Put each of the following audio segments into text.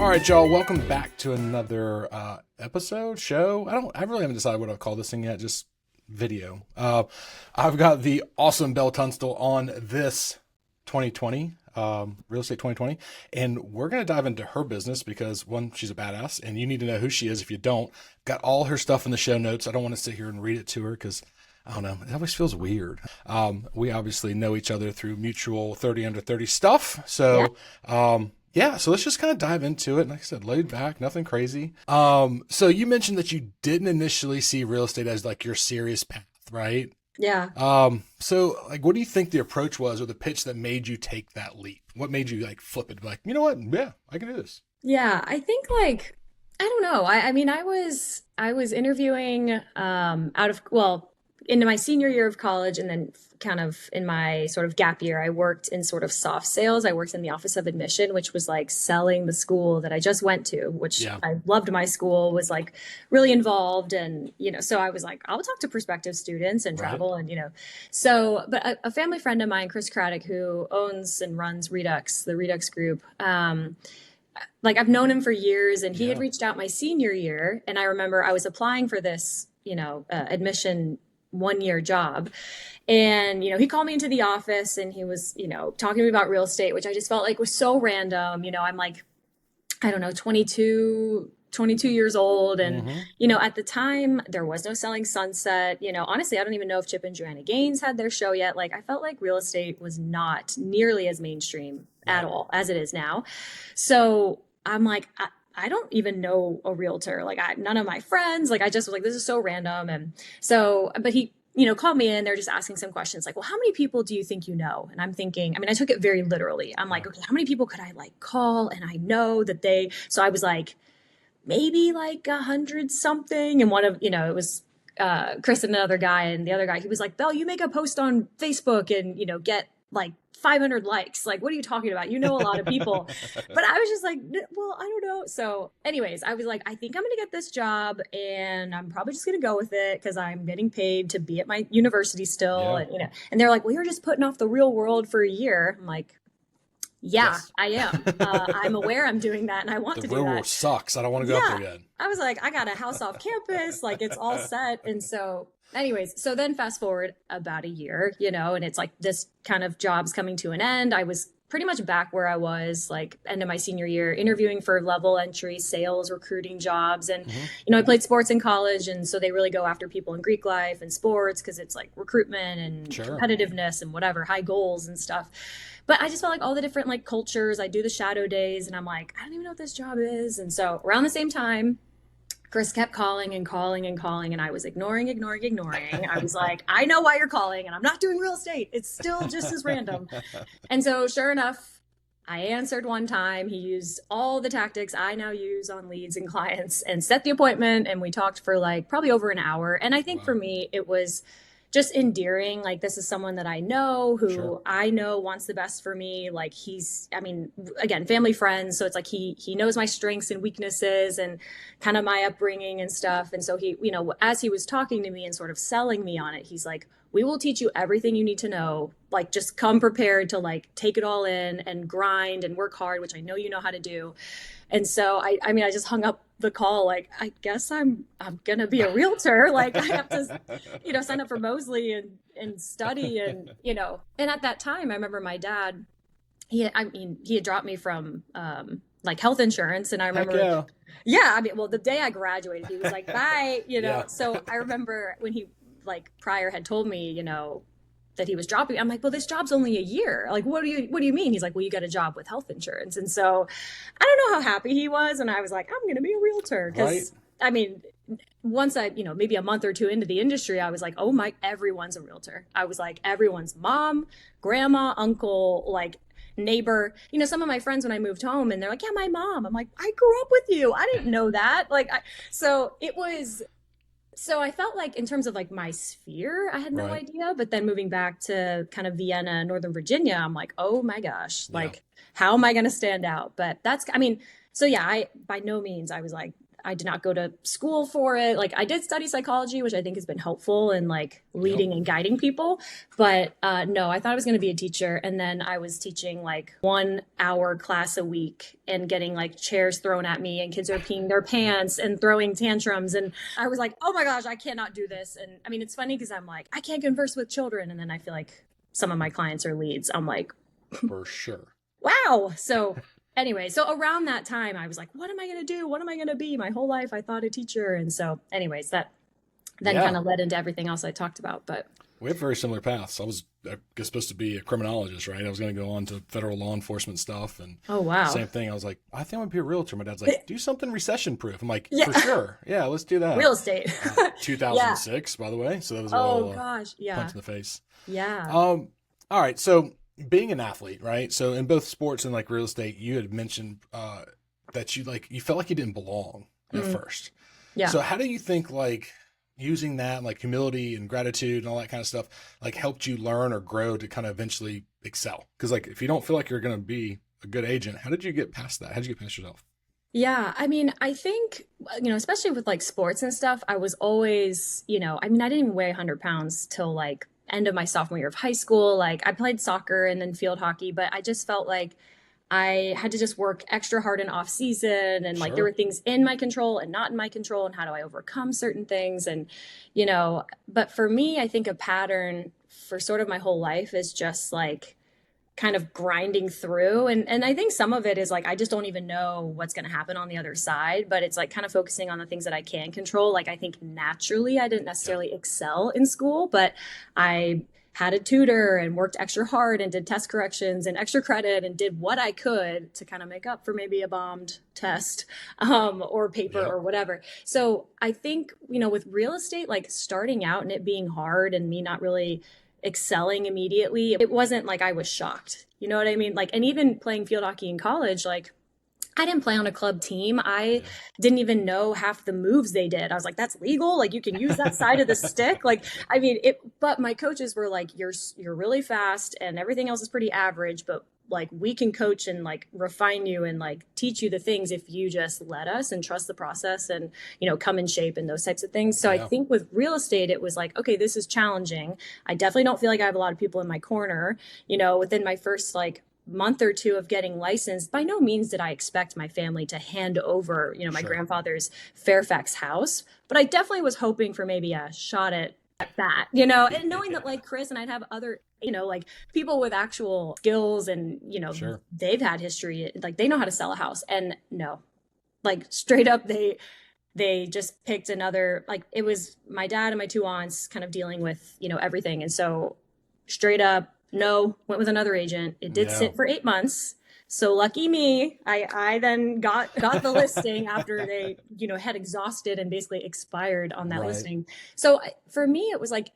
All right, y'all, welcome back to another episode, show. I really haven't decided what I've called this thing yet, just video. I've got the awesome Belle Tunstall on this 2020, Real Estate 2020, and we're going to dive into her business because, one, she's a badass, and you need to know who she is if you don't. Got all her stuff in the show notes. I don't want to sit here and read it to her because, I don't know, it always feels weird. We obviously know each other through mutual 30 under 30 stuff, so... Yeah. So let's just kind of dive into it. Like I said, laid back, nothing crazy. So you mentioned that you didn't initially see real estate as like your serious path, right? Yeah. So like, what do you think the approach was or the pitch that made you take that leap? What made you like flip it? Like, you know what? Yeah, I can do this. Yeah. I think like, I don't know. I was interviewing, into my senior year of college, and then kind of in my sort of gap year, I worked in sort of soft sales. I worked in the office of admission, which was like selling the school that I just went to, which I loved my school, was like really involved. And, so I was like, I'll talk to prospective students and travel. And, but a family friend of mine, Chris Craddock, who owns and runs Redux, the Redux Group, like I've known him for years, and he had reached out my senior year. And I remember I was applying for this, admission 1-year job. And, he called me into the office and he was, talking to me about real estate, which I just felt like was so random. I'm like, I don't know, 22 years old. And, at the time there was no Selling Sunset. Honestly, I don't even know if Chip and Joanna Gaines had their show yet. Like I felt like real estate was not nearly as mainstream at all as it is now. So I'm like, I don't even know a realtor. Like none of my friends, like I just was like, this is so random. And so, but he, called me in, they're just asking some questions like, well, how many people do you think you know? And I'm thinking, I took it very literally. I'm like, okay, how many people could I like call? And I know that so I was like, maybe like 100 something. And one of, it was Chris and another guy, and the other guy, he was like, Belle, you make a post on Facebook and, get like 500 likes. Like, what are you talking about? You know a lot of people. But I was just like, well, I don't know. So anyways, I was like, I think I'm going to get this job, and I'm probably just going to go with it because I'm getting paid to be at my university still. And, and they're like, well, you're just putting off the real world for a year. I'm like, yes. I am. I'm aware I'm doing that, and I want to do that. The real world sucks. I don't want to go up there yet. I was like, I got a house off campus. Like, it's all set. And so anyways, so then fast forward about a year, and it's like this kind of job's coming to an end. I was pretty much back where I was like end of my senior year, interviewing for level entry sales, recruiting jobs. And, I played sports in college. And so they really go after people in Greek life and sports because it's like recruitment and competitiveness and whatever, high goals and stuff. But I just felt like all the different like cultures, I do the shadow days, and I'm like, I don't even know what this job is. And so around the same time, Chris kept calling and calling and calling, and I was ignoring. I was like, I know why you're calling, and I'm not doing real estate. It's still just as random. And so sure enough, I answered one time. He used all the tactics I now use on leads and clients and set the appointment, and we talked for like probably over an hour. And I think for me, it was just endearing. Like, this is someone that I know who I know wants the best for me. Like again, family friends. So it's like, he knows my strengths and weaknesses and kind of my upbringing and stuff. And so he, as he was talking to me and sort of selling me on it, he's like, we will teach you everything you need to know. Like, just come prepared to like take it all in and grind and work hard, which I know you know how to do. And so I just hung up the call. Like, I guess I'm going to be a realtor. Like, I have to, sign up for Mosley and study and, and at that time, I remember my dad, he had dropped me from, like health insurance. And I remember, the day I graduated, he was like, bye, So I remember when he like prior had told me, that he was dropping. I'm like, well, this job's only a year. Like, what do you mean? He's like, well, you got a job with health insurance. And so I don't know how happy he was. And I was like, I'm going to be a realtor. Cause once I, maybe a month or two into the industry, I was like, oh my, everyone's a realtor. I was like, everyone's mom, grandma, uncle, like neighbor, some of my friends when I moved home, and they're like, yeah, my mom. I'm like, I grew up with you. I didn't know that. So I felt like in terms of like my sphere, I had no idea. But then moving back to kind of Vienna, Northern Virginia, I'm like, oh my gosh, like, how am I going to stand out? But I by no means, I was like, I did not go to school for it. Like I did study psychology, which I think has been helpful in like leading and guiding people. But no, I thought I was going to be a teacher. And then I was teaching like 1 hour class a week and getting like chairs thrown at me and kids are peeing their pants and throwing tantrums. And I was like, oh my gosh, I cannot do this. And I mean, it's funny because I'm like, I can't converse with children. And then I feel like some of my clients are leads. I'm like, for sure. Wow. So anyway, so around that time, I was like, what am I going to do? What am I going to be? My whole life, I thought a teacher. And so anyways, that then kind of led into everything else I talked about. But we have very similar paths. I was supposed to be a criminologist, right? I was going to go on to federal law enforcement stuff. And oh, wow. Same thing. I was like, I think I'm going to be a realtor. My dad's like, do something recession proof. I'm like, for sure. Yeah, let's do that. Real estate. 2006, by the way. So that was oh, gosh. Yeah. punch in the face. Yeah. All right. So being an athlete, right? So in both sports and like real estate, you had mentioned that you felt like you didn't belong at first. Yeah. So how do you think like using that, like humility and gratitude and all that kind of stuff, like helped you learn or grow to kind of eventually excel? Because like if you don't feel like you're going to be a good agent, how did you get past that? How did you get past yourself? Yeah, I mean, I think, especially with like sports and stuff, I was always, I didn't even weigh 100 pounds till like end of my sophomore year of high school. Like I played soccer and then field hockey, but I just felt like I had to just work extra hard in off season and like there were things in my control and not in my control and how do I overcome certain things. And, but for me, I think a pattern for sort of my whole life is just like kind of grinding through. And I think some of it is like, I just don't even know what's going to happen on the other side, but it's like kind of focusing on the things that I can control. Like, I think naturally I didn't necessarily excel in school, but I had a tutor and worked extra hard and did test corrections and extra credit and did what I could to kind of make up for maybe a bombed test or paper or whatever. So I think, with real estate, like starting out and it being hard and me not really excelling immediately, it wasn't like I was shocked. You know what I mean? Like, and even playing field hockey in college, like I didn't play on a club team. I didn't even know half the moves they did. I was like, that's legal. Like you can use that side of the stick. Like, I mean, but my coaches were like, you're really fast and everything else is pretty average, but like we can coach and like refine you and like teach you the things if you just let us and trust the process and, come in shape and those types of things. So I think with real estate, it was like, okay, this is challenging. I definitely don't feel like I have a lot of people in my corner, within my first like month or two of getting licensed. By no means did I expect my family to hand over, my grandfather's Fairfax house, but I definitely was hoping for maybe a shot at that, and knowing that like Chris and I'd have other, like people with actual skills and, they've had history, like they know how to sell a house. And no, like straight up, they just picked another, like it was my dad and my two aunts kind of dealing with, everything. And so straight up, no, went with another agent. It did sit for 8 months. So lucky me, I then got the listing after they, had exhausted and basically expired on that listing. So for me, it was like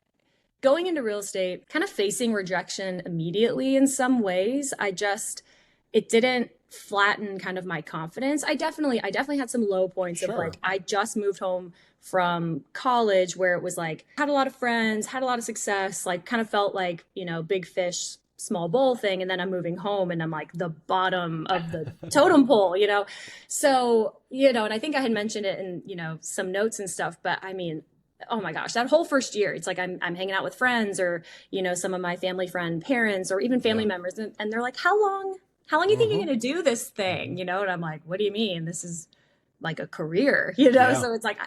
going into real estate, kind of facing rejection immediately in some ways. It didn't flatten kind of my confidence. I definitely had some low points of like, I just moved home from college where it was like, had a lot of friends, had a lot of success, like kind of felt like, big fish, small bowl thing. And then I'm moving home and I'm like the bottom of the totem pole, So, and I think I had mentioned it in, some notes and stuff, but I mean, oh my gosh, that whole first year, it's like I'm hanging out with friends or, some of my family friend parents or even family members. And they're like, how long do you think you're going to do this thing? And I'm like, what do you mean? This is like a career, So it's like,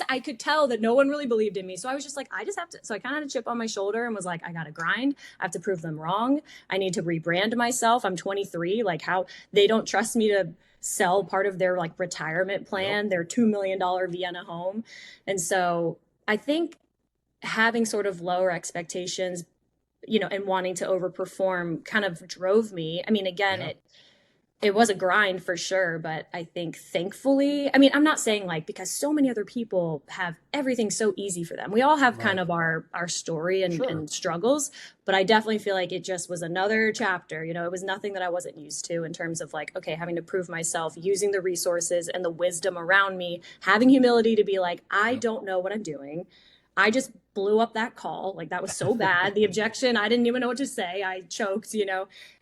I could tell that no one really believed in me. So I was just like, I just have to, so I kind of had a chip on my shoulder and was like, I got to grind. I have to prove them wrong. I need to rebrand myself. I'm 23. Like how they don't trust me to sell part of their like retirement plan, their $2 million Vienna home. And so I think having sort of lower expectations, and wanting to overperform kind of drove me. I mean, again, it was a grind for sure, but I think thankfully, I mean, I'm not saying like, because so many other people have everything so easy for them. We all have kind of our story and struggles, but I definitely feel like it just was another chapter. It was nothing that I wasn't used to in terms of like, okay, having to prove myself, using the resources and the wisdom around me, having humility to be like, I don't know what I'm doing. I just blew up that call. Like that was so bad. The objection, I didn't even know what to say. I choked,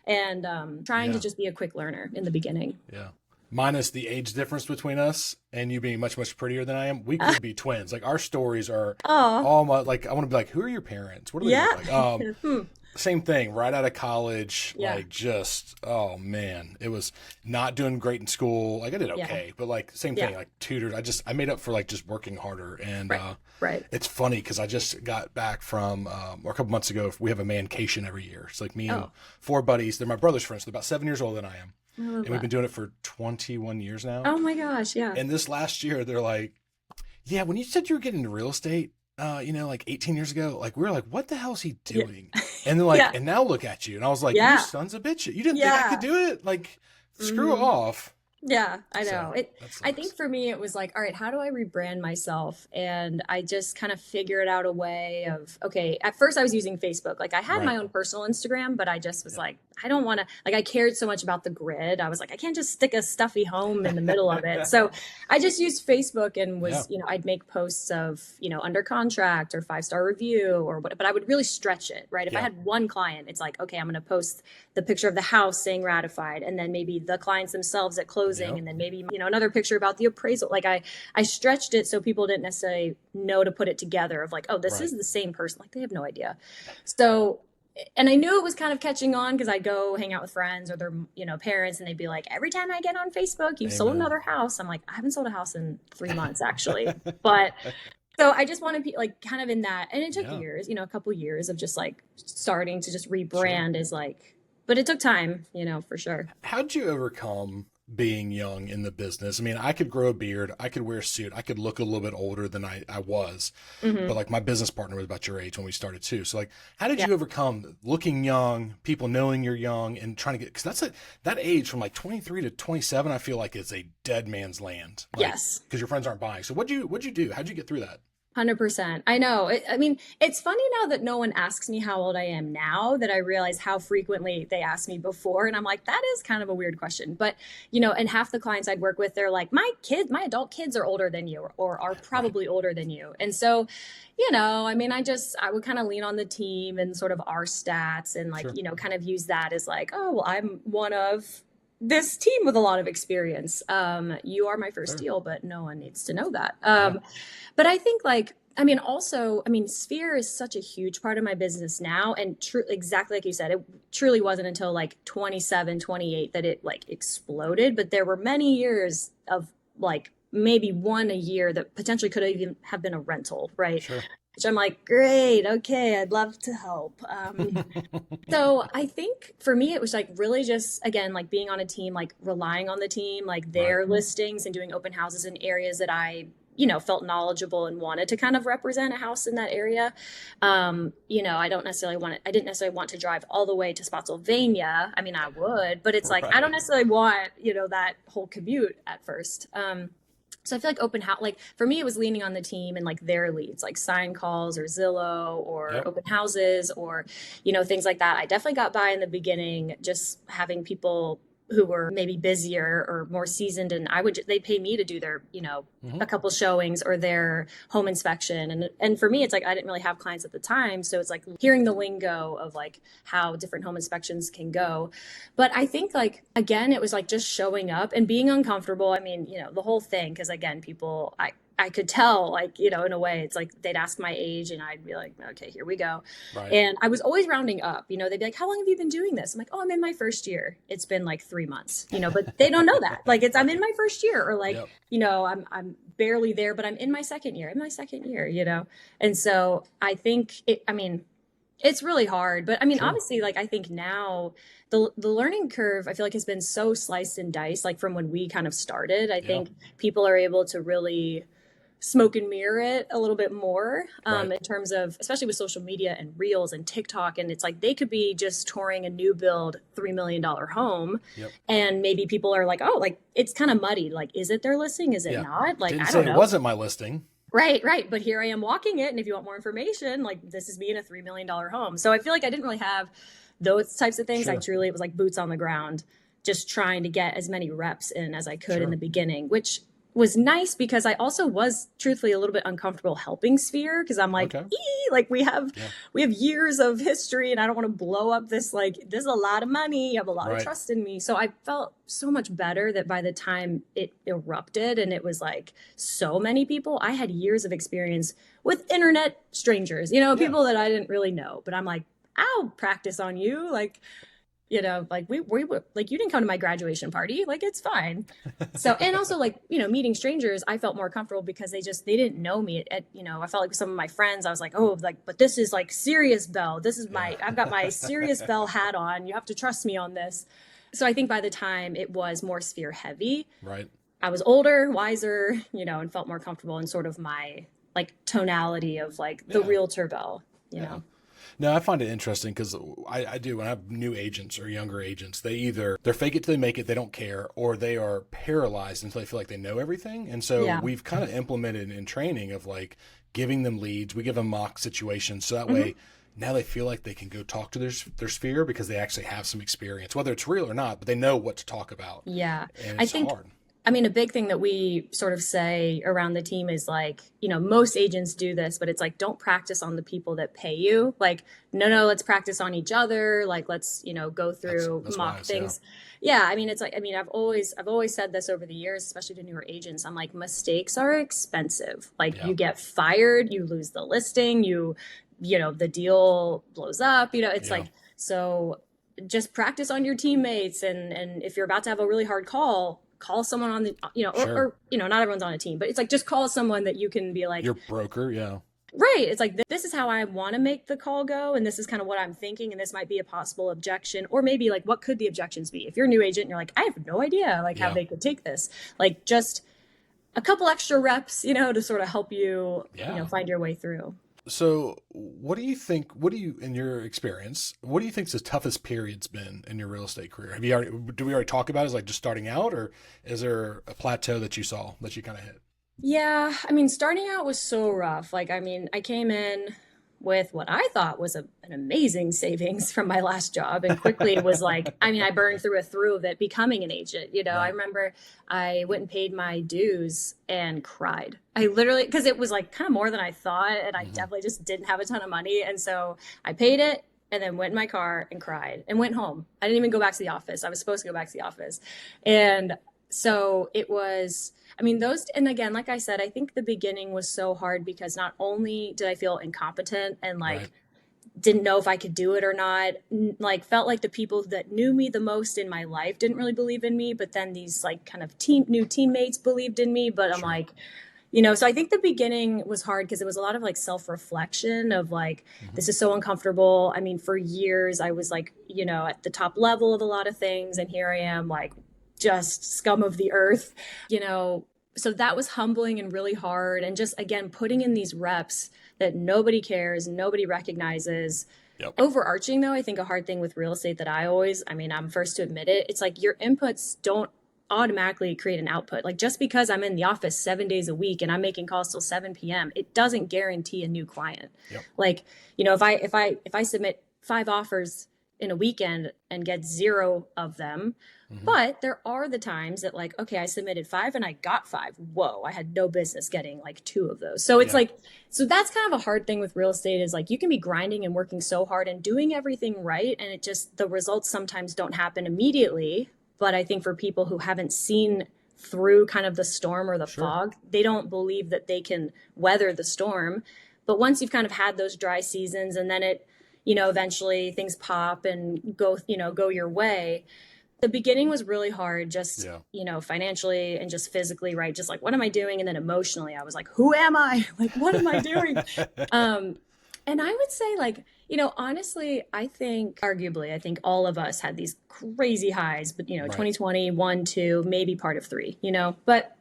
and trying to just be a quick learner in the beginning. Yeah. minus the age difference between us and you being much, much prettier than I am, we could be twins. Like our stories are Oh, almost like, I want to be like, who are your parents? What do they yeah. look like? Hmm. Same thing, right out of college, Yeah. like just, oh man, it was not doing great in school. Like I did Yeah. okay, but like same Yeah. thing, like tutors. I made up for like just working harder. And Right. Right. it's funny because I just got back from, or a couple months ago, we have a mancation every year. It's like me and Oh, four buddies. They're my brother's friends. They're about 7 years older than I am. I love And we've that. been doing it for 21 years now. Oh my gosh. Yeah. And this last year, they're like, yeah, when you said you were getting into real estate, like 18 years ago, like we were like, what the hell is he Yeah. doing? And they're like, Yeah. and now look at you. And I was like, you Yeah. sons of bitches. You didn't think I could Yeah. do it? Like, screw Mhm. off. Yeah, I So know. that I think sucks. for me it was like, all right, how do I rebrand myself? And I just kind of figured out a way of, okay, at first I was using Facebook. Like I had Right. my own personal Instagram, but I just was Yep. like, I don't want to, like I cared so much about the grid. I was like, I can't just stick a stuffy home in the middle of it. So I just used Facebook and Yeah. was, I'd make posts of, under contract or 5-star review or what, but I would really stretch it, right? If I Yeah. had one client, it's like, okay, I'm going to post the picture of the house saying ratified, and then maybe the clients themselves at closing, Yep. and then maybe, another picture about the appraisal. Like I stretched it so people didn't necessarily know to put it together of like, oh, this Right. is the same person. Like they have no idea. So, and I knew it was kind of catching on because I'd go hang out with friends or their, parents, and they'd be like, every time I get on Facebook, you've sold Amen. another house. I'm like, I haven't sold a house in 3 months actually. But so I just want to be like kind of in that. And it took Yeah. years, a couple years of just like starting to just Sure. rebrand is like, but it took time, for sure. How'd you overcome being young in the business? I mean, I could grow a beard, I could wear a suit, I could look a little bit older than I was, Hmm. but like my business partner was about your age when we started too. So like, how did Yeah. you overcome looking young, people knowing you're young and trying to get, because that age from like 23 to 27, I feel like it's a dead man's land. Like, Yes. because your friends aren't buying. So what'd you do? How'd you get through that? 100%. I know. I mean, it's funny now that no one asks me how old I am now that I realize how frequently they asked me before. And I'm like, that is kind of a weird question. But, and half the clients I'd work with, they're like, my adult kids are older than you or are probably older than you. And so, I mean, I would kind of lean on the team and sort of our stats and like, Sure. kind of use that as like, oh, well, I'm one of this team with a lot of experience. You are my first Sure. deal, but no one needs to know that. Yeah. But I think Sphere is such a huge part of my business now. And exactly like you said, it truly wasn't until like 27, 28 that it like exploded. But there were many years of like maybe one a year that potentially could even have been a rental, right? Sure. Which I'm like, great, okay, I'd love to help. So I think for me, it was like really just, again, like being on a team, like relying on the team, like their listings and doing open houses in areas that I, felt knowledgeable and wanted to kind of represent a house in that area. I didn't necessarily want to drive all the way to Spotsylvania. I mean, I would, but it's like, I don't Right. necessarily want, that whole commute at first. So I feel like open house, like for me, it was leaning on the team and like their leads, like sign calls or Zillow or Yep. open houses or, things like that. I definitely got by in the beginning, just having people who were maybe busier or more seasoned, and they'd pay me to do their, Mhm. a couple showings or their home inspection. And for me, it's like, I didn't really have clients at the time. So it's like hearing the lingo of like how different home inspections can go. But I think like, again, it was like just showing up and being uncomfortable. I mean, the whole thing, because again, people, I could tell like, in a way it's like they'd ask my age and I'd be like, okay, here we go. Right. And I was always rounding up, they'd be like, how long have you been doing this? I'm like, oh, I'm in my first year. It's been like 3 months, but they don't know that. Like I'm in my first year or like, Yep. I'm barely there, but I'm in my second year, And so I think it's really hard, but Sure. obviously, like, I think now the learning curve, I feel like has been so sliced and diced, like from when we kind of started. I think people are able to really smoke and mirror it a little bit more Right. in terms of, especially with social media and reels and TikTok. And it's like, they could be just touring a new build $3 million home. Yep. And maybe people are like, oh, like it's kind of muddy. Like, is it their listing? Is it Yeah. not? Like, Didn't I say don't it know. wasn't my listing. Right. But here I am walking it. And if you want more information, like this is me in a $3 million home. So I feel like I didn't really have those types of things. Sure. It was like boots on the ground, just trying to get as many reps in as I could Sure. in the beginning, which was nice because I also was truthfully a little bit uncomfortable helping Sphere because I'm like, Okay. Like Yeah. we have years of history and I don't want to blow up this, like, this is a lot of money. You have a lot of Right. trust in me. So I felt so much better that by the time it erupted and it was like so many people, I had years of experience with internet strangers, Yeah. people that I didn't really know, but I'm like, I'll practice on you. Like, like we were like, you didn't come to my graduation party, like it's fine. So, and also like, meeting strangers, I felt more comfortable because they didn't know me I felt like with some of my friends, I was like, oh, like, but this is like serious Belle. This is I've got my serious Belle hat on. You have to trust me on this. So I think by the time it was more sphere heavy, Right. I was older, wiser, and felt more comfortable in sort of my like tonality of like the realtor Belle, Yeah. No, I find it interesting because I do when I have new agents or younger agents, they're fake it till they make it, they don't care, or they are paralyzed until they feel like they know everything. And so we've kind of implemented in training of like giving them leads. We give them mock situations so that way now they feel like they can go talk to their sphere because they actually have some experience, whether it's real or not, but they know what to talk about. Yeah. And it's hard. I mean, a big thing that we sort of say around the team is like, most agents do this, but it's like, don't practice on the people that pay you. Like, no, let's practice on each other. Like, let's, go through That's mock wise, things. Yeah. I mean, it's like, I've always said this over the years, especially to newer agents. I'm like, mistakes are expensive. Like you get fired, you lose the listing, the deal blows up, it's like, so just practice on your teammates. And if you're about to have a really hard call someone on the, or not everyone's on a team, but it's like, just call someone that you can be like your broker. Yeah. Right. It's like, this is how I want to make the call go. And this is kind of what I'm thinking. And this might be a possible objection, or maybe like, what could the objections be? If you're a new agent and you're like, I have no idea like how they could take this, like just a couple extra reps, to sort of help you, find your way through. So what do you think, in your experience, what do you think's the toughest period's been in your real estate career? Do we already talk about it as like just starting out, or is there a plateau that you saw that you kind of hit? Yeah. I mean, starting out was so rough. Like, I mean, I came in with what I thought was an amazing savings from my last job. And quickly was like, I burned through of it becoming an agent. Right. I remember I went and paid my dues and cried. I literally, because it was like kind of more than I thought. And I definitely just didn't have a ton of money. And so I paid it and then went in my car and cried and went home. I didn't even go back to the office. I was supposed to go back to the office. And so it was, and again, like I said, I think the beginning was so hard because not only did I feel incompetent and like didn't know if I could do it or not, like felt like the people that knew me the most in my life didn't really believe in me, but then these like kind of new teammates believed in me. But I'm like, so I think the beginning was hard because it was a lot of like self-reflection of like, this is so uncomfortable. I mean, for years I was like, at the top level of a lot of things. And here I am like, just scum of the earth, so that was humbling and really hard. And just, again, putting in these reps that nobody cares, nobody recognizes. Overarching though, I think a hard thing with real estate that I'm first to admit it. It's like your inputs don't automatically create an output. Like just because I'm in the office 7 days a week and I'm making calls till 7 p.m., it doesn't guarantee a new client. Like, if I submit 5 offers in a weekend and get 0 of them, but there are the times that like, okay, I submitted 5 and I got 5. Whoa, I had no business getting like 2 of those. So it's like, so that's kind of a hard thing with real estate is like, you can be grinding and working so hard and doing everything right. And it just, the results sometimes don't happen immediately. But I think for people who haven't seen through kind of the storm or the fog, they don't believe that they can weather the storm. But once you've kind of had those dry seasons and then it, eventually things pop and go your way. The beginning was really hard, just, financially and just physically, right? Just like, what am I doing? And then emotionally, I was like, who am I? Like, what am I doing? And I would say like, honestly, I think all of us had these crazy highs, but, 2020, 1, 2, maybe part of 3, but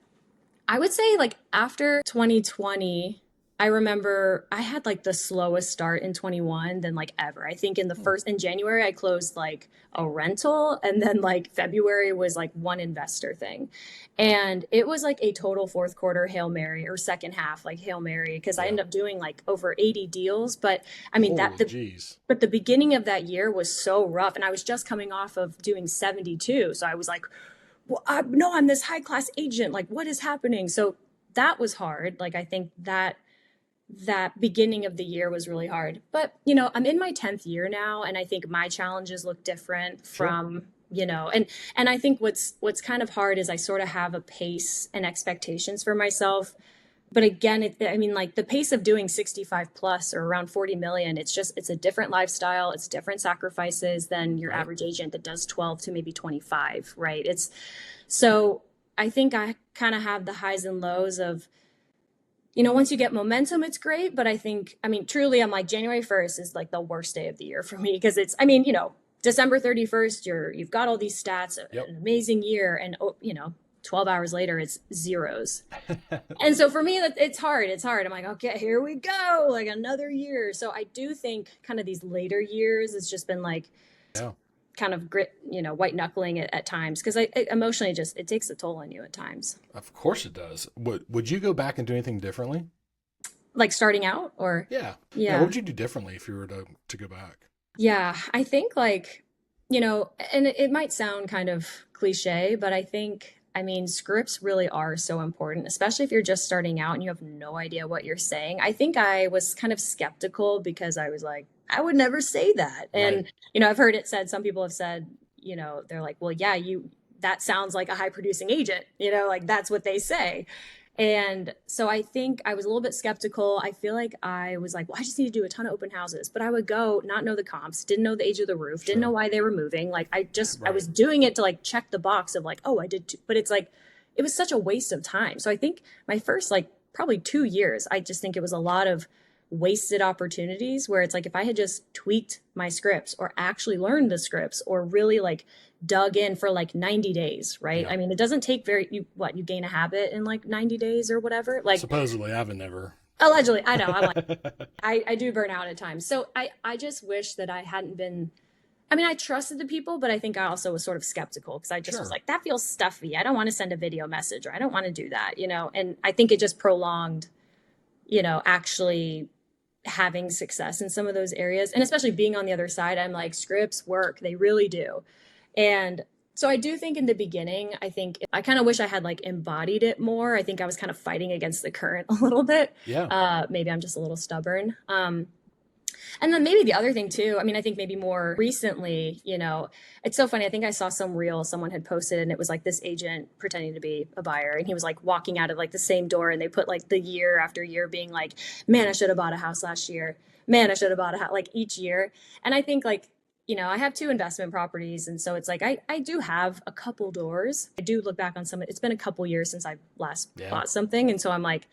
I would say like after 2020, I remember I had like the slowest start in 21 than like ever. I think in January, I closed like a rental, and then like February was like one investor thing. And it was like a total fourth quarter Hail Mary, or second half like Hail Mary, because I ended up doing like over 80 deals. But I mean, but the beginning of that year was so rough. And I was just coming off of doing 72. So I was like, well, I'm this high class agent. Like, what is happening? So that was hard. Like, I think that that beginning of the year was really hard. But, you know, I'm in my 10th year now, and I think my challenges look different Sure. from, you know, and I think what's kind of hard is I sort of have a pace and expectations for myself. But again, I mean, like the pace of doing 65 plus or around 40 million, it's a different lifestyle. It's different sacrifices than your Right. average agent that does 12 to maybe 25, right? So I think I kind of have the highs and lows of, you know, once you get momentum, it's great. But I mean, truly, I'm like January 1st is like the worst day of the year for me because I mean, you know, December 31st, you've got all these stats, Yep. an amazing year. And, you know, 12 hours later, it's zeros. And so for me, it's hard. It's hard. I'm like, okay, here we go, like another year. So I do think kind of these later years, it's just been like Yeah. kind of grit, you know, white knuckling at times because emotionally it takes a toll on you at times. Of course it does. Would you go back and do anything differently? Like starting out or Yeah. yeah. What would you do differently if you were to go back? Yeah, I think like, you know, and it might sound kind of cliche, but I mean, scripts really are so important, especially if you're just starting out and you have no idea what you're saying. I think I was kind of skeptical because I was like, I would never say that. And, Right. you know, I've heard it said, some people have said, you know, they're like, well, yeah, that sounds like a high producing agent, you know, like that's what they say. And so I think I was a little bit skeptical. I feel like I was like, well, I just need to do a ton of open houses. But I would go, not know the comps, didn't know the age of the roof, didn't know Sure. why they were moving. Like I Right. was doing it to like check the box of like, oh, I did. But it's like, it was such a waste of time. So I think my first like probably 2 years, I just think it was a lot of wasted opportunities where it's like if I had just tweaked my scripts or actually learned the scripts or really like dug in for like 90 days, right? Yeah. I mean, it doesn't take you gain a habit in like 90 days or whatever. Like Supposedly, I haven't never. allegedly, I know, I'm like, I do burn out at times. So I just wish that I hadn't been, I mean, I trusted the people, but I think I also was sort of skeptical because I just was Sure. like, that feels stuffy. I don't want to send a video message or I don't want to do that, you know? And I think it just prolonged, you know, actually having success in some of those areas. And especially being on the other side, I'm like, scripts work. They really do. And so I do think in the beginning, I think I kind of wish I had like embodied it more. I think I was kind of fighting against the current a little bit. Yeah. Maybe I'm just a little stubborn. And then maybe the other thing too, I mean, I think maybe more recently, you know, it's so funny. I think I saw some reel someone had posted and it was like this agent pretending to be a buyer and he was like walking out of like the same door and they put like the year after year being like, man, I should have bought a house last year. Man, I should have bought a house like each year. And I think like, you know, I have 2 investment properties. And so it's like, I do have a couple doors. I do look back on it's been a couple years since I last bought something. And so I'm like,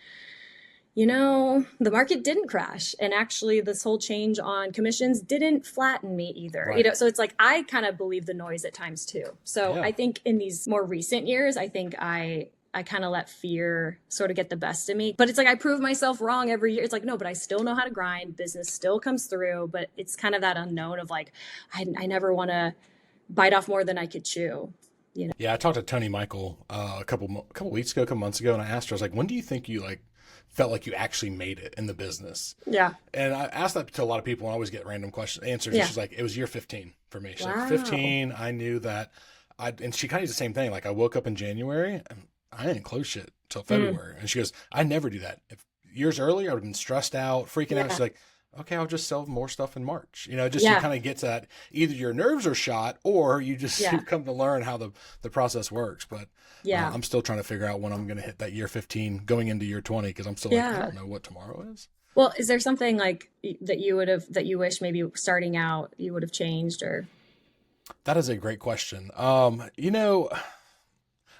you know, the market didn't crash. And actually this whole change on commissions didn't flatten me either. Right. You know, so it's like, I kind of believe the noise at times too. So Yeah. I think in these more recent years, I think I kind of let fear sort of get the best of me. But it's like I prove myself wrong every year. It's like, no, but I still know how to grind. Business still comes through. But it's kind of that unknown of like, I never want to bite off more than I could chew. You know? Yeah. I talked to Tony Michael a couple weeks ago, a couple months ago, and I asked her, I was like, when do you think you like felt like you actually made it in the business? Yeah. And I asked that to a lot of people and I always get random answers. Yeah. And she's like, it was year 15 for me. She's Wow. like, 15, I knew that and she kind of did the same thing. Like I woke up in January and I didn't close shit till February. And she goes, I never do that. If years earlier, I would have been stressed out, freaking out. She's like, okay, I'll just sell more stuff in March. You know, just you kind of get that either your nerves are shot or you just you've come to learn how the process works. But I'm still trying to figure out when I'm going to hit that year 15 going into year 20 because I'm still like, I don't know what tomorrow is. Well, is there something like that you wish maybe starting out you would have changed or? That is a great question. You know,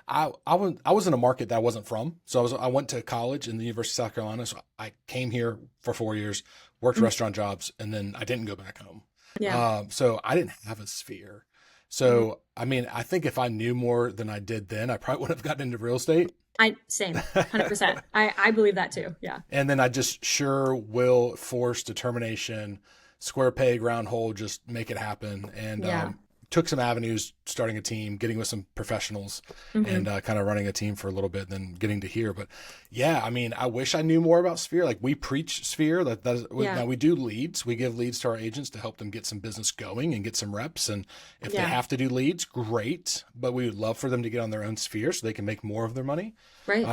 I was in a market that I wasn't from. So I went to college in the University of South Carolina. So I came here for 4 years, worked restaurant jobs, and then I didn't go back home. Yeah. So I didn't have a sphere. So, I mean, I think if I knew more than I did then, I probably would have gotten into real estate. Same, 100%. I believe that too. Yeah. And then I just will, force, determination, square peg, round hole, just make it happen. And took some avenues, starting a team, getting with some professionals, and kind of running a team for a little bit, then getting to here. But yeah, I mean, I wish I knew more about Sphere. Like we preach Sphere. Now we do leads. We give leads to our agents to help them get some business going and get some reps. And if they have to do leads, great. But we would love for them to get on their own Sphere so they can make more of their money. Right.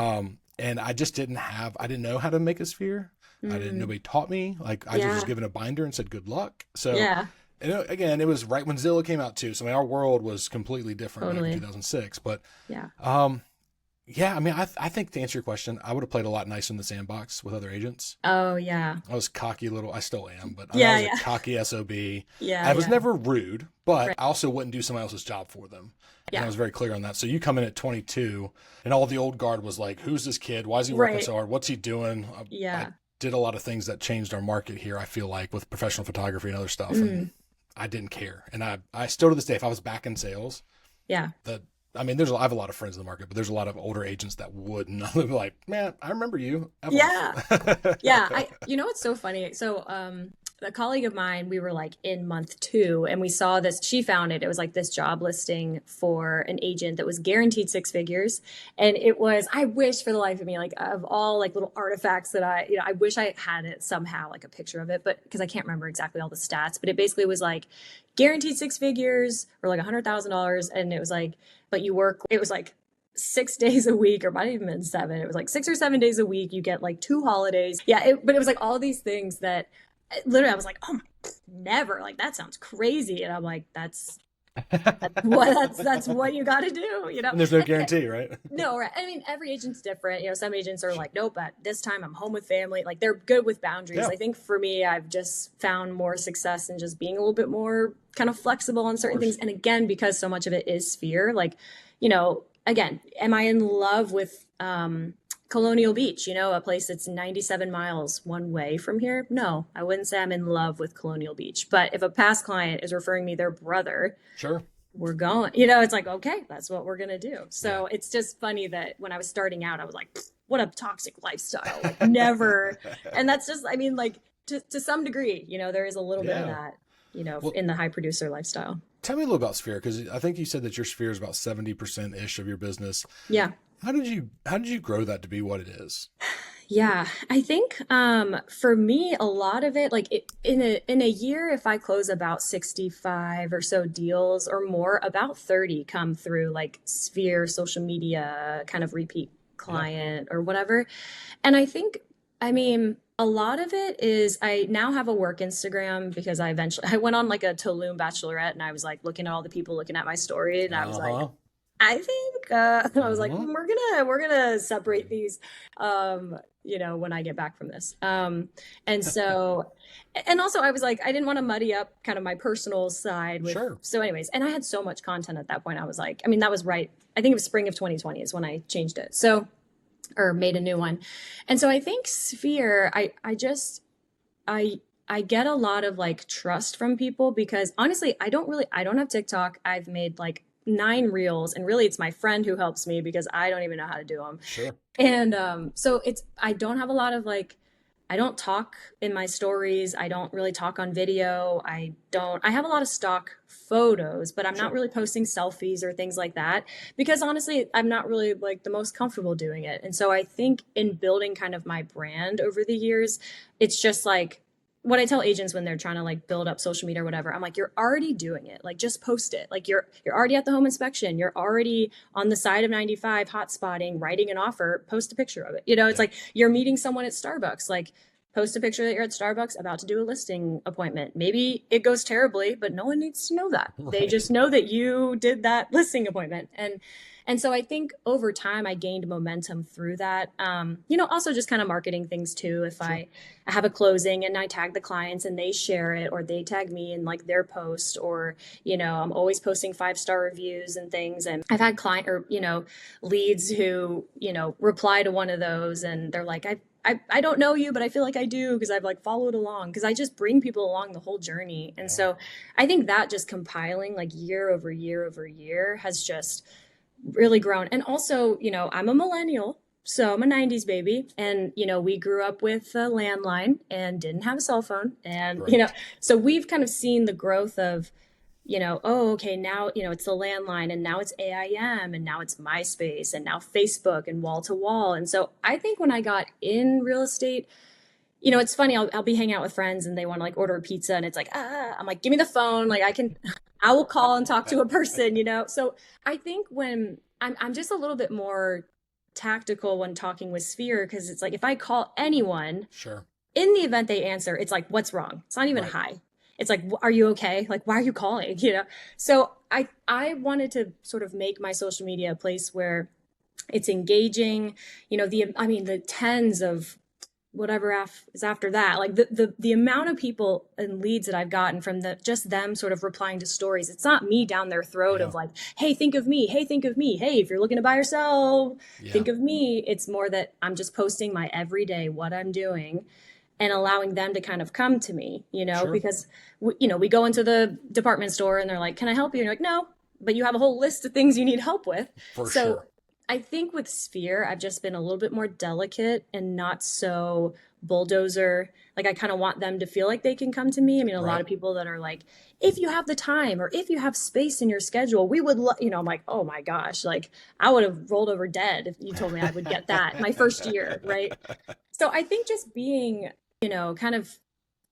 And I just didn't know how to make a Sphere. Mm. Nobody taught me. Like I was Yeah. just given a binder and said good luck. So Yeah. again, it was right when Zillow came out too. So I mean, our world was completely different back in Totally. 2006. But Yeah. um, yeah, I mean, I think to answer your question, I would have played a lot nicer in the sandbox with other agents. Oh, yeah. I was cocky little, I still am, but I Yeah. was a Yeah. cocky SOB. Yeah. I was Yeah. never rude, but Right. I also wouldn't do somebody else's job for them. And I Yeah. was very clear on that. So you come in at 22 and all the old guard was like, who's this kid? Why is he working Right. so hard? What's he doing? I Yeah. did a lot of things that changed our market here, I feel like, with professional photography and other stuff. And Mm. I didn't care. And I still to this day, if I was back in sales, Yeah. I mean, I have a lot of friends in the market, but there's a lot of older agents that wouldn't. They'd be like, man, I remember you. Yeah. Yeah. You know, what's so funny. So, a colleague of mine, we were like in month 2 and we saw this, she found it. It was like this job listing for an agent that was guaranteed 6 figures. And it was, I wish for the life of me, like of all like little artifacts that I wish I had it somehow, like a picture of it, but because I can't remember exactly all the stats, but it basically was like guaranteed 6 figures or like $100,000. And it was like, but it was like 6 days a week, or might have even been 7. It was like 6 or 7 days a week. You get like 2 holidays. Yeah. But it was like all these things that literally I was like, oh my, never. Like that sounds crazy. And I'm like, that's what you got to do, you know? And there's no guarantee, right? No, right. I mean, every agent's different. You know, some agents are like, nope, but this time I'm home with family. Like they're good with boundaries. Yeah. I think for me, I've just found more success in just being a little bit more kind of flexible on certain things. And again, because so much of it is fear, like, you know, again, am I in love with Colonial Beach, you know, a place that's 97 miles one way from here? No, I wouldn't say I'm in love with Colonial Beach. But if a past client is referring me their brother, Sure. we're going, you know, it's like, okay, that's what we're going to do. So it's just funny that when I was starting out, I was like, what a toxic lifestyle, like never. And that's just, I mean, like to some degree, you know, there is a little bit of that, you know, Well, in the high producer lifestyle. tell me a little about Sphere, because I think you said that your Sphere is about 70% ish of your business. Yeah. How did you grow that to be what it is? Yeah, I think for me, a lot of it, like in a year, if I close about 65 or so deals or more, about 30 come through like Sphere, social media, kind of repeat client or whatever. And I think, I mean, a lot of it is I now have a work Instagram because I went on like a Tulum bachelorette and I was like looking at all the people looking at my story and I was like, I think I was like, we're gonna separate these, you know, when I get back from this. And so, and also I was like, I didn't want to muddy up kind of my personal side with. Sure. So, anyways, and I had so much content at that point. I was like, I mean, that was right. I think it was spring of 2020 is when I changed it. So, or made a new one. And so I think Sphere, I get a lot of like trust from people because honestly, I don't have TikTok. I've made like 9 reels and really it's my friend who helps me because I don't even know how to do them. Sure. And so I don't have a lot of like, I don't talk in my stories. I don't really talk on video. I have a lot of stock photos, but I'm not really posting selfies or things like that because honestly, I'm not really like the most comfortable doing it. And so I think in building kind of my brand over the years, it's just like, what I tell agents when they're trying to like build up social media or whatever, I'm like, you're already doing it. Like just post it. Like you're already at the home inspection. You're already on the side of 95 hot spotting, writing an offer, post a picture of it. You know, it's like you're meeting someone at Starbucks, like post a picture that you're at Starbucks about to do a listing appointment. Maybe it goes terribly, but no one needs to know that. Right. They just know that you did that listing appointment. And so I think over time I gained momentum through that. You know, also just kind of marketing things too. If I have a closing and I tag the clients and they share it or they tag me in like their post or, you know, I'm always posting 5-star reviews and things. And I've had client or, you know, leads who, you know, reply to one of those and they're like, I don't know you, but I feel like I do because I've like followed along because I just bring people along the whole journey. And so I think that just compiling like year over year over year has just really grown. And also, you know, I'm a millennial, so I'm a 90s baby. And, you know, we grew up with a landline and didn't have a cell phone. And, you know, so we've kind of seen the growth of, you know, oh, okay, now, you know, it's the landline and now it's AIM and now it's MySpace and now Facebook and wall to wall. And so I think when I got in real estate, you know, it's funny, I'll be hanging out with friends and they want to like order a pizza and it's like, I'm like, give me the phone. Like I will call and talk to a person, you know? So I think when I'm just a little bit more tactical when talking with Sphere, because it's like, if I call anyone, in the event they answer, it's like, what's wrong? It's not even Right. hi. It's like, are you okay? Like, why are you calling? You know? So I wanted to sort of make my social media a place where it's engaging, the tens of whatever is after that, like the amount of people and leads that I've gotten from just them sort of replying to stories. It's not me down their throat Yeah. of like, hey, think of me. Hey, think of me. Hey, if you're looking to buy or sell, Yeah. think of me. It's more that I'm just posting my everyday, what I'm doing, and allowing them to kind of come to me, Sure. because we go into the department store and they're like, can I help you? And you're like, no, but you have a whole list of things you need help with. For So sure. I think with Sphere, I've just been a little bit more delicate and not so bulldozer. Like, I kind of want them to feel like they can come to me. I mean, a lot Right. of people that are like, if you have the time or if you have space in your schedule, we would, I'm like, oh my gosh, like I would have rolled over dead if you told me I would get that my first year, right? So I think just being, kind of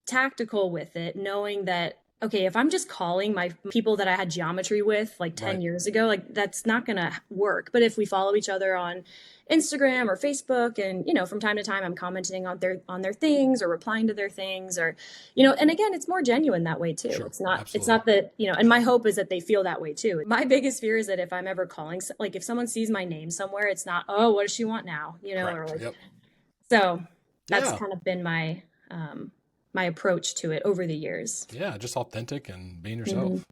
tactical with it, knowing that, okay, if I'm just calling my people that I had geometry with like 10 Right. years ago, like that's not going to work. But if we follow each other on Instagram or Facebook, and, from time to time I'm commenting on their things or replying to their things, or, and again, it's more genuine that way too. Sure. It's not Absolutely. that, and my hope is that they feel that way too. My biggest fear is that if I'm ever calling, like if someone sees my name somewhere, it's not, oh, what does she want now? Or Correct. like, Yep. so that's Yeah. kind of been my approach to it over the years. Yeah. Just authentic and being Mhm. yourself.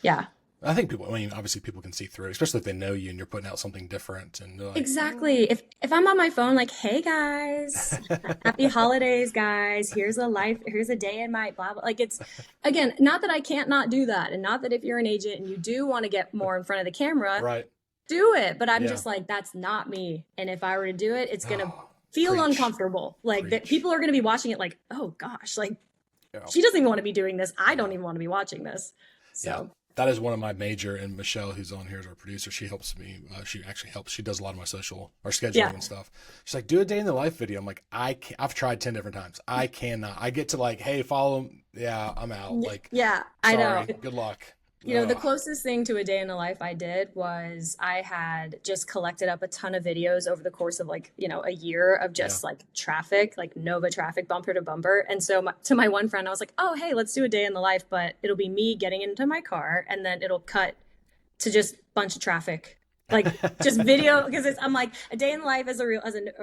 Yeah, I think obviously people can see through it, especially if they know you and you're putting out something different and they're like, exactly. If I'm on my phone, like, hey guys, happy holidays, guys. Here's a day in my blah blah. Like, it's, again, not that I can't not do that, and not that if you're an agent and you do want to get more in front of the camera, right. do it. But I'm Yeah. just like, that's not me. And if I were to do it, it's gonna Oh, feel preach. uncomfortable. Like that Preach. people are gonna be watching it like, oh gosh, like Yeah. she doesn't even want to be doing this. I don't even want to be watching this. Yeah. So That is one of my major, and Michelle, who's on here as our producer, she helps me. She actually helps. She does a lot of my social or scheduling yeah. and stuff. She's like, do a day in the life video. I'm like, I've tried 10 different times. I cannot. I get to like, hey, follow them. Yeah, I'm out. Like, Yeah, I sorry, know. good luck. The Ugh. closest thing to a day in the life I did was I had just collected up a ton of videos over the course of like, a year of Yeah. just like traffic, like Nova traffic, bumper to bumper. And so to my one friend, I was like, oh, hey, let's do a day in the life, but it'll be me getting into my car and then it'll cut to just a bunch of traffic, like just video. Because I'm like, a day in the life as a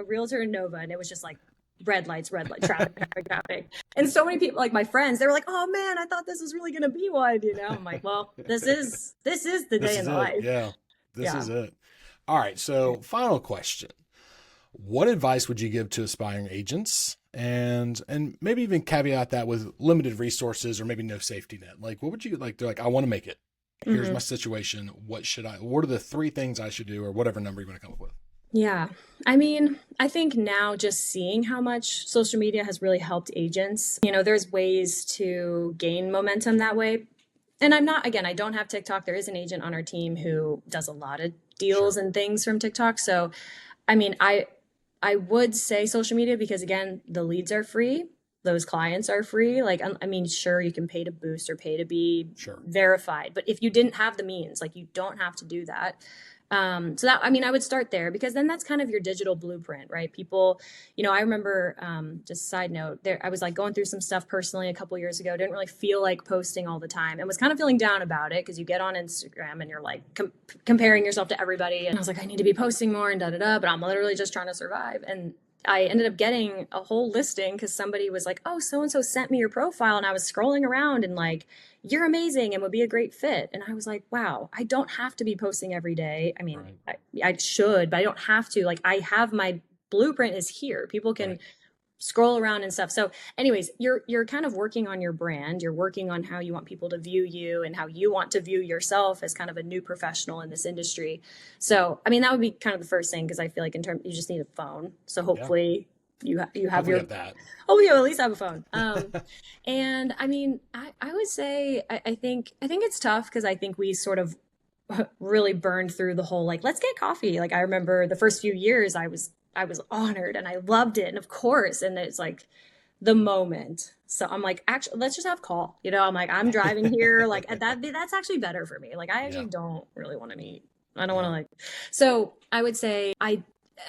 realtor in Nova. And it was just like, red lights, traffic. And so many people, like my friends, they were like, oh man, I thought this was really going to be one, I'm like, well, this is the day in the life. Yeah. This Yeah. is it. All right. So, final question. What advice would you give to aspiring agents? And maybe even caveat that with limited resources or maybe no safety net. Like, what would you like? They're like, I want to make it. Here's my situation. What are the 3 things I should do, or whatever number you want to come up with? Yeah. I mean, I think now just seeing how much social media has really helped agents, there's ways to gain momentum that way. And I don't have TikTok. There is an agent on our team who does a lot of deals and things from TikTok. So, I mean, I would say social media because, again, the leads are free. Those clients are free. Like, I mean, sure, you can pay to boost or pay to be verified. But if you didn't have the means, like, you don't have to do that. So that, I mean, I would start there because then that's kind of your digital blueprint, right? People, I remember, just side note there, I was like going through some stuff personally a couple years ago, didn't really feel like posting all the time and was kind of feeling down about it because you get on Instagram and you're like comparing yourself to everybody. And I was like, I need to be posting more and but I'm literally just trying to survive. And I ended up getting a whole listing because somebody was like, oh, so-and-so sent me your profile. And I was scrolling around and like, you're amazing and would be a great fit. And I was like, wow, I don't have to be posting every day. I mean, I should, but I don't have to. Like, I have my blueprint is here. People can scroll around and stuff. So anyways, you're kind of working on your brand. You're working on how you want people to view you and how you want to view yourself as kind of a new professional in this industry. So, I mean, that would be kind of the first thing because I feel like you just need a phone. So hopefully you have your that. Oh, you at least have a phone. And I mean, I would say I think it's tough because I think we sort of really burned through the whole like let's get coffee. Like I remember the first few years I was honored and I loved it, and of course, and it's like the moment. So I'm like, actually, let's just have call. I'm like, I'm driving here, like that's actually better for me. Like I actually don't really want to meet. I don't want to like. So I would say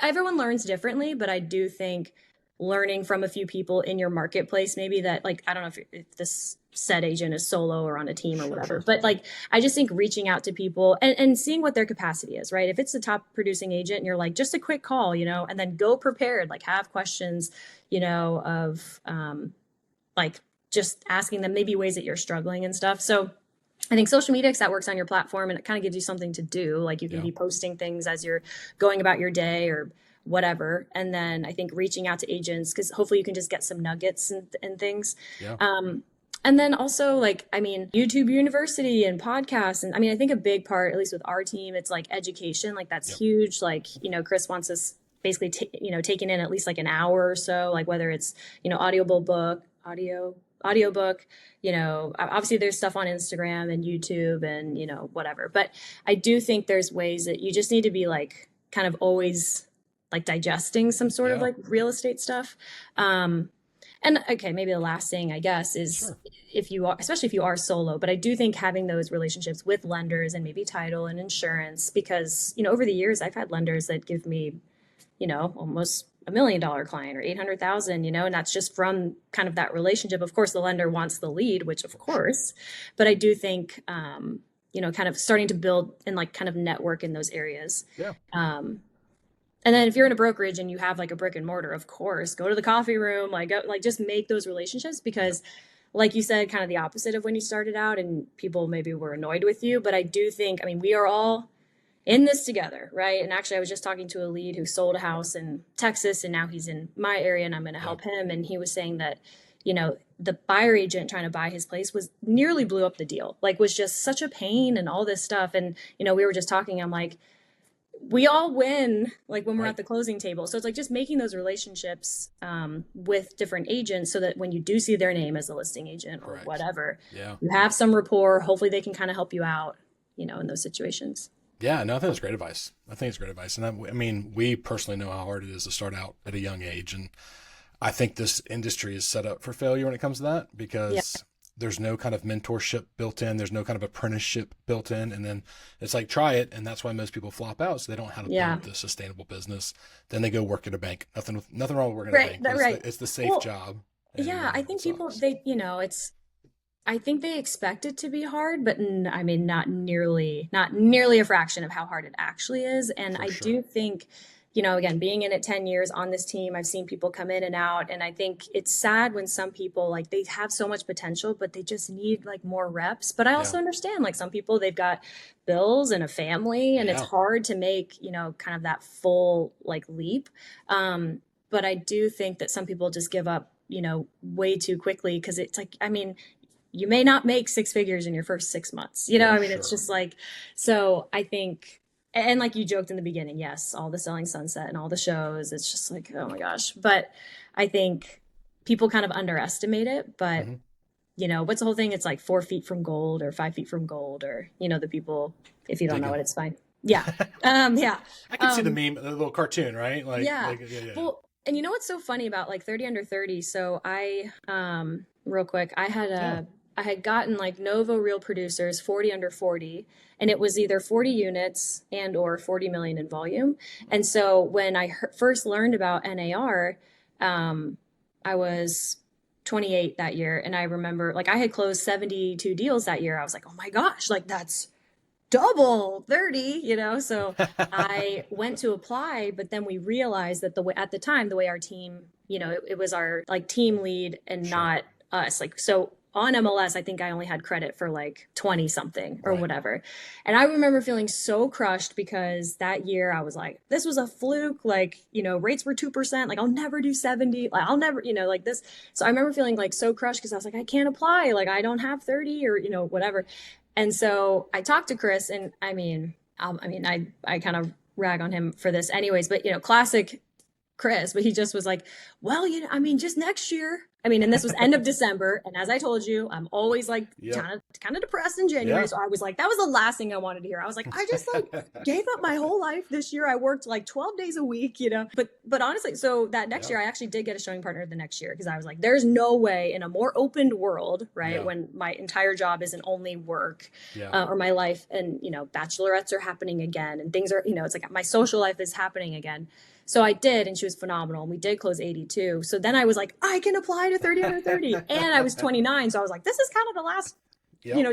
everyone learns differently, but I do think learning from a few people in your marketplace, maybe that like, I don't know if this said agent is solo or on a team or whatever, but like, I just think reaching out to people and seeing what their capacity is, right? If it's the top producing agent and you're like, just a quick call, you know, and then go prepared, like have questions, you know, of like just asking them maybe ways that you're struggling and stuff. So I think social media, that works on your platform and it kind of gives you something to do. Like you can be posting things as you're going about your day or whatever. And then I think reaching out to agents, because hopefully you can just get some nuggets and things. Yeah. And then also like, I mean, YouTube University and podcasts. And I mean, I think a big part, at least with our team, it's like education, like that's huge. Like, you know, Chris wants us basically, taking in at least like an hour or so, like whether it's, you know, audiobook, you know, obviously there's stuff on Instagram and YouTube and, you know, whatever. But I do think there's ways that you just need to be like kind of always like digesting some sort of like real estate stuff. And okay, maybe the last thing I guess is if you are, especially if you are solo, but I do think having those relationships with lenders and maybe title and insurance, because, you know, over the years I've had lenders that give me, you know, almost $1 million client or 800,000, you know, and that's just from kind of that relationship. Of course, the lender wants the lead, which of course, but I do think, you know, kind of starting to build and like kind of network in those areas. Yeah. And then if you're in a brokerage and you have like a brick and mortar, of course, go to the coffee room, like just make those relationships because like you said, kind of the opposite of when you started out and people maybe were annoyed with you. But I do think, I mean, we are all in this together, right? And actually I was just talking to a lead who sold a house in Texas and now he's in my area and I'm going to help him. And he was saying that, you know, the buyer agent trying to buy his place was nearly blew up the deal, like was just such a pain and all this stuff. And, you know, we were just talking, I'm like, we all win like when we're at the closing table. So it's like just making those relationships with different agents so that when you do see their name as a listing agent or whatever, you have some rapport. Hopefully they can kind of help you out, you know, in those situations. Yeah, no, I think that's great advice. And I mean, we personally know how hard it is to start out at a young age. And I think this industry is set up for failure when it comes to that because there's no kind of mentorship built in. There's no kind of apprenticeship built in. And then it's like, try it. And that's why most people flop out. So they don't know how to build the sustainable business. Then they go work at a bank. Nothing wrong with working at a bank. It's the safe job. Yeah. I think people, I think they expect it to be hard, but I mean, not nearly a fraction of how hard it actually is. And I do think, you know, again, being in it 10 years on this team, I've seen people come in and out. And I think it's sad when some people like they have so much potential, but they just need like more reps. But I also understand like some people, they've got bills and a family and it's hard to make, you know, kind of that full like leap. But I do think that some people just give up, you know, way too quickly because it's like, I mean, you may not make 6 figures in your first 6 months, you know, I mean, it's just like, so I think, and like you joked in the beginning, yes, all the Selling Sunset and all the shows, it's just like, oh my gosh. But I think people kind of underestimate it. But, you know, what's the whole thing? It's like 4 feet from gold or 5 feet from gold or, you know, the people, if you don't know it, it's fine. Yeah. I can see the meme, the little cartoon, right? Like, Well, and you know what's so funny about like 30 under 30? So I, real quick, I had gotten like Novo Real Producers 40 under 40, and it was either 40 units and or 40 million in volume. And so when I first learned about NAR, I was 28 that year. And I remember like I had closed 72 deals that year. I was like, oh my gosh, like that's double 30, you know? So I went to apply, but then we realized that at the time, the way our team, you know, it was our like team lead and not us. Like, so on MLS, I think I only had credit for like 20 something or whatever. And I remember feeling so crushed because that year I was like, this was a fluke. Like, you know, rates were 2%. Like I'll never do 70. Like I'll never, you know, like this. So I remember feeling like so crushed because I was like, I can't apply. Like I don't have 30 or, you know, whatever. And so I talked to Chris and I kind of rag on him for this anyways, but, you know, classic Chris, but he just was like, well, you know, I mean, just next year. I mean, and this was end of December. And as I told you, I'm always like kind of depressed in January. So I was like, that was the last thing I wanted to hear. I was like, I just like gave up my whole life this year. I worked like 12 days a week, you know, but honestly, so that next year I actually did get a showing partner the next year because I was like, there's no way in a more opened world, right? When my entire job isn't only work or my life and, you know, bachelorettes are happening again and things are, you know, it's like my social life is happening again. So I did, and she was phenomenal. We did close 82. So then I was like, I can apply to 30 under 30. And I was 29. So I was like, this is kind of the last,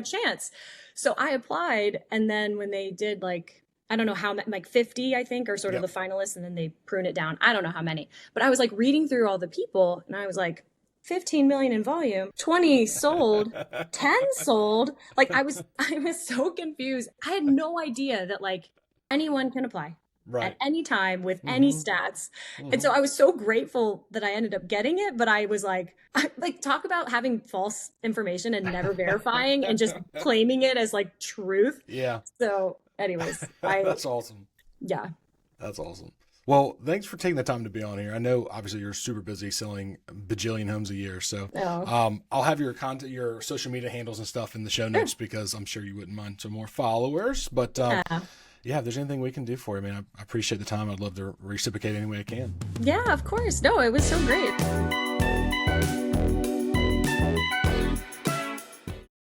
chance. So I applied. And then when they did like, I don't know how, like 50, I think, are sort of the finalists, and then they prune it down. I don't know how many, but I was like reading through all the people, and I was like, 15 million in volume, 20 sold, 10 sold. Like I was so confused. I had no idea that like anyone can apply at any time with any stats. And so I was so grateful that I ended up getting it, but I was like talk about having false information and never verifying and just claiming it as like truth. Yeah. So anyways, that's awesome. Yeah. That's awesome. Well, thanks for taking the time to be on here. I know obviously you're super busy selling bajillion homes a year. So I'll have your content, your social media handles and stuff in the show notes because I'm sure you wouldn't mind some more followers. But if there's anything we can do for you, man, I appreciate the time. I'd love to reciprocate any way I can. Yeah, of course. No, it was so great.